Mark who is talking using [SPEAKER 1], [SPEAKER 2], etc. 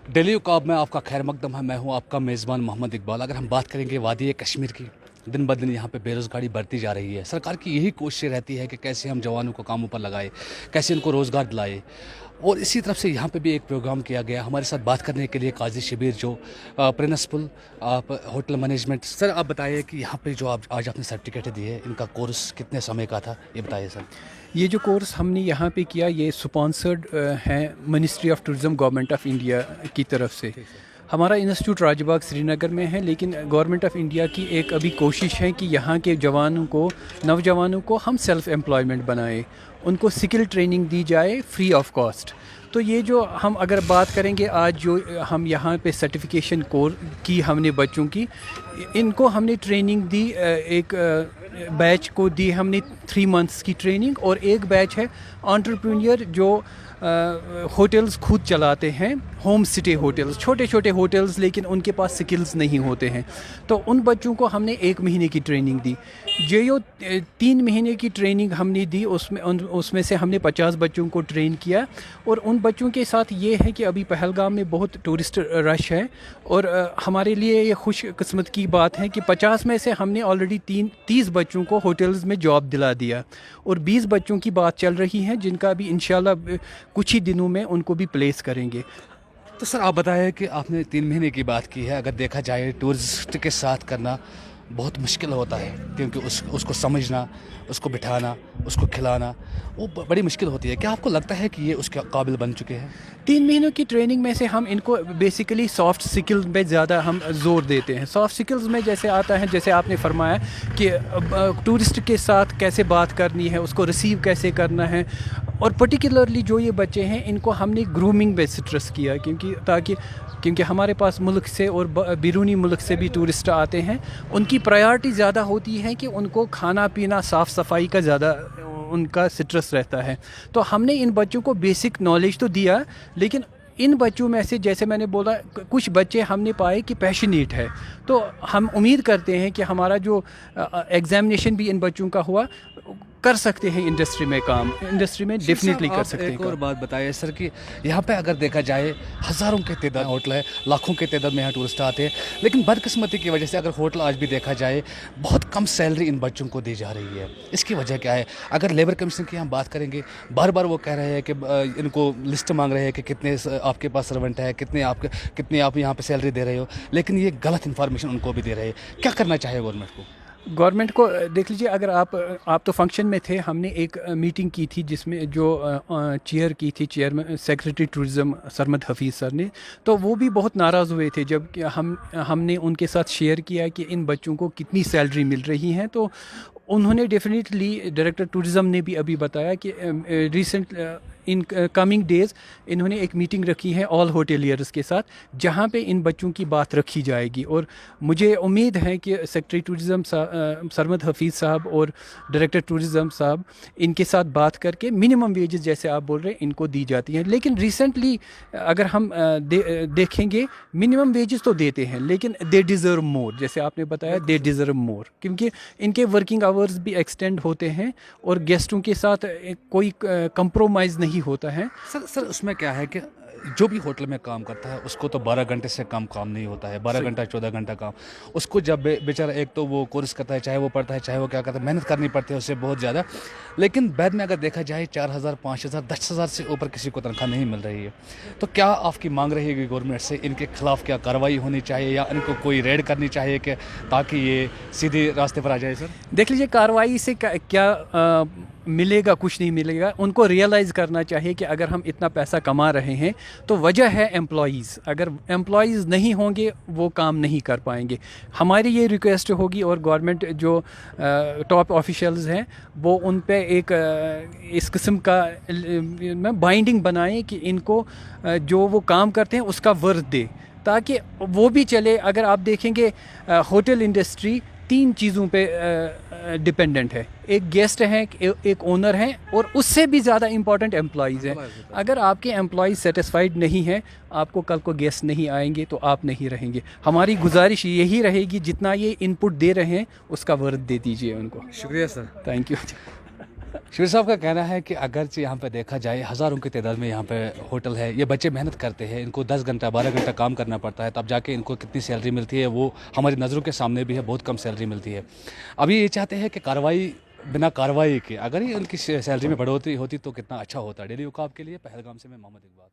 [SPEAKER 1] दिल्ली उकाब में आपका खैर मकदम है। मैं हूं आपका मेज़बान मोहम्मद इकबाल। अगर हम बात करेंगे वादी कश्मीर की, दिन ब दिन यहाँ पे बेरोज़गारी बढ़ती जा रही है। सरकार की यही कोशिश रहती है कि कैसे हम जवानों को कामों पर लगाए, कैसे इनको रोज़गार दिलाए। और इसी तरफ से यहाँ पे भी एक प्रोग्राम किया गया। हमारे साथ बात करने के लिए काजी शबीर जो प्रिंसिपल आप होटल मैनेजमेंट। सर आप बताइए कि यहाँ पे जो आप आज आपने सर्टिफिकेट दी है, इनका कोर्स कितने समय का था, ये बताइए सर।
[SPEAKER 2] ये जो कोर्स हमने यहाँ पे किया ये स्पॉन्सर्ड है ministry of tourism government of India की तरफ से। हमारा इंस्टीट्यूट राजबाग श्रीनगर में है, लेकिन गवर्नमेंट ऑफ इंडिया की एक अभी कोशिश है कि यहाँ के जवानों को, नौजवानों को हम सेल्फ़ एम्प्लॉयमेंट बनाए, उनको स्किल ट्रेनिंग दी जाए फ्री ऑफ कॉस्ट। तो ये जो हम अगर बात करेंगे आज जो हम यहाँ पे सर्टिफिकेशन कोर्स की हमने बच्चों की, इनको हमने ट्रेनिंग दी, एक बैच को दी हमने 3 मंथ्स की ट्रेनिंग, और एक बैच है एंटरप्रेन्योर जो होटल्स खुद चलाते हैं, होम स्टे होटल्स, छोटे छोटे होटल्स, लेकिन उनके पास स्किल्स नहीं होते हैं। तो उन बच्चों को हमने 1 महीने की ट्रेनिंग दी। जो 3 महीने की ट्रेनिंग हमने दी उसमें से हमने 50 बच्चों को ट्रेन किया। और उन बच्चों के साथ ये है कि अभी पहलगाम में बहुत टूरिस्ट रश है, और हमारे लिए ये खुश किस्मत की बात है कि 50 में से हमने ऑलरेडी 30 बच्चों को होटल्स में जॉब दिला दिया, और 20 बच्चों की बात चल रही है जिनका भी इंशाल्लाह कुछ ही दिनों में उनको भी प्लेस करेंगे।
[SPEAKER 1] तो सर आप बताएं कि आपने 3 महीने की बात की है। अगर देखा जाए टूरिस्ट के साथ करना बहुत मुश्किल होता है, क्योंकि उसको समझना, उसको बिठाना, उसको खिलाना, वो बड़ी मुश्किल होती है। क्या आपको लगता है कि ये उसके काबिल बन चुके हैं?
[SPEAKER 2] 3 महीनों की ट्रेनिंग में से हम इनको बेसिकली सॉफ्ट स्किल्स पे ज़्यादा हम जोर देते हैं। सॉफ्ट स्किल्स में जैसे आता है, जैसे आपने फरमाया कि टूरिस्ट के साथ कैसे बात करनी है, उसको रिसीव कैसे करना है। और पर्टिकुलरली जो ये बच्चे हैं इनको हमने ग्रूमिंग पे स्ट्रेस किया, क्योंकि हमारे पास मुल्क से और बैरूनी मुल्क से भी टूरिस्ट आते हैं। उनकी प्रायोरिटी ज़्यादा होती है कि उनको खाना पीना, साफ़ सफाई का ज़्यादा उनका स्ट्रेस रहता है। तो हमने इन बच्चों को बेसिक नॉलेज तो दिया, लेकिन इन बच्चों में से जैसे मैंने बोला कुछ बच्चे हमने पाए कि पैशनेट है। तो हम उम्मीद करते हैं कि हमारा जो एग्ज़ामिनेशन भी इन बच्चों का हुआ, कर सकते हैं इंडस्ट्री में काम, इंडस्ट्री में डेफिनेटली कर सकते हैं।
[SPEAKER 1] एक और बात बताइए सर कि यहाँ पे अगर देखा जाए हज़ारों के तादाद होटल है, लाखों के तादाद में यहाँ टूरिस्ट आते हैं, लेकिन बदकिस्मती की वजह से अगर होटल आज भी देखा जाए बहुत कम सैलरी इन बच्चों को दी जा रही है। इसकी वजह क्या है? अगर लेबर कमीशन की हम बात करेंगे, बार बार वो कह रहे हैं कि इनको लिस्ट मांग रहे हैं कि कितने आपके पास सर्वेंट है, कितने आप यहाँ पर सैलरी दे रहे हो, लेकिन ये गलत इन्फॉर्मेशन उनको भी दे रहे हैं। क्या करना चाहिए गवर्नमेंट को?
[SPEAKER 2] गवर्नमेंट को देख लीजिए, अगर आप तो फंक्शन में थे, हमने एक मीटिंग की थी जिसमें जो चेयर की थी, chairman secretary tourism Sarmad Hafeez sir ने, तो वो भी बहुत नाराज़ हुए थे जब हमने उनके साथ शेयर किया कि इन बच्चों को कितनी सैलरी मिल रही है। तो उन्होंने डेफिनेटली, डायरेक्टर टूरिज़्म ने भी अभी बताया कि इन कमिंग डेज़ इन्होंने एक मीटिंग रखी है ऑल होटेलियर्स के साथ, जहां पे इन बच्चों की बात रखी जाएगी। और मुझे उम्मीद है कि सेक्रेटरी टूरिज़्म सरमद हफीज़ साहब और डायरेक्टर टूरिज़्म साहब इनके साथ बात करके मिनिमम वेजेस जैसे आप बोल रहे हैं इनको दी जाती हैं। लेकिन रिसेंटली अगर हम देखेंगे, मिनिमम वेजेस तो देते हैं, लेकिन दे डिज़र्व मोर। जैसे आपने बताया, दे डिज़र्व मोर, क्योंकि इनके वर्किंग आवर्स भी एक्सटेंड होते हैं और गेस्टों के साथ कोई कंप्रोमाइज़ नहीं होता है।
[SPEAKER 1] सर उसमें क्या है कि जो भी होटल में काम करता है उसको तो 12 घंटे से कम काम नहीं होता है। 12 घंटा 14 घंटा काम उसको, जब बेचारा एक तो वो कोर्स करता है, चाहे वो पढ़ता है, चाहे वो क्या करता है, मेहनत करनी पड़ती है उससे बहुत ज़्यादा। लेकिन बाद में अगर देखा जाए 4,000, 5,000, 10,000 से ऊपर किसी को तनख्वाह नहीं मिल रही है। तो क्या आपकी मांग रहेगी गवर्नमेंट से? इनके खिलाफ क्या कार्रवाई होनी चाहिए, या इनको कोई रेड करनी चाहिए कि ताकि ये सीधे रास्ते पर आ जाए? सर
[SPEAKER 2] देख लीजिए, कार्रवाई से क्या मिलेगा? कुछ नहीं मिलेगा। उनको रियलाइज़ करना चाहिए कि अगर हम इतना पैसा कमा रहे हैं तो वजह है एम्प्लॉयज़। अगर एम्प्लॉयज़ नहीं होंगे वो काम नहीं कर पाएंगे। हमारी ये रिक्वेस्ट होगी, और गवर्नमेंट जो टॉप ऑफिशियल्स हैं वो उन पे एक इस किस्म का बाइंडिंग बनाएं कि इनको जो वो काम करते हैं उसका वर्थ दे, ताकि वो भी चले। अगर आप देखेंगे होटल इंडस्ट्री 3 चीज़ों पे डिपेंडेंट है। एक गेस्ट हैं, एक ओनर हैं, और उससे भी ज़्यादा इम्पॉर्टेंट एम्प्लॉयज़ हैं। अगर आपके एम्प्लॉयज़ सेटिस्फाइड नहीं हैं, आपको कल को गेस्ट नहीं आएंगे तो आप नहीं रहेंगे। हमारी गुजारिश यही रहेगी, जितना ये इनपुट दे रहे हैं उसका वर्थ दे दीजिए उनको।
[SPEAKER 1] शुक्रिया सर।
[SPEAKER 2] Thank you.
[SPEAKER 1] शिविर साहब का कहना है कि अगरचे यहाँ पे देखा जाए हज़ारों की तादाद में यहाँ पे होटल है, ये बच्चे मेहनत करते हैं, इनको 10 घंटा 12 घंटा काम करना पड़ता है, तब जाके इनको कितनी सैलरी मिलती है वो हमारी नज़रों के सामने भी है, बहुत कम सैलरी मिलती है। अभी ये चाहते हैं कि कार्रवाई बिना कार्रवाई के अगर ही उनकी सैलरी में बढ़ोतरी होती तो कितना अच्छा होता। डेली वकाब के लिए पहलगाम से मैं मोहम्मद इकबाल।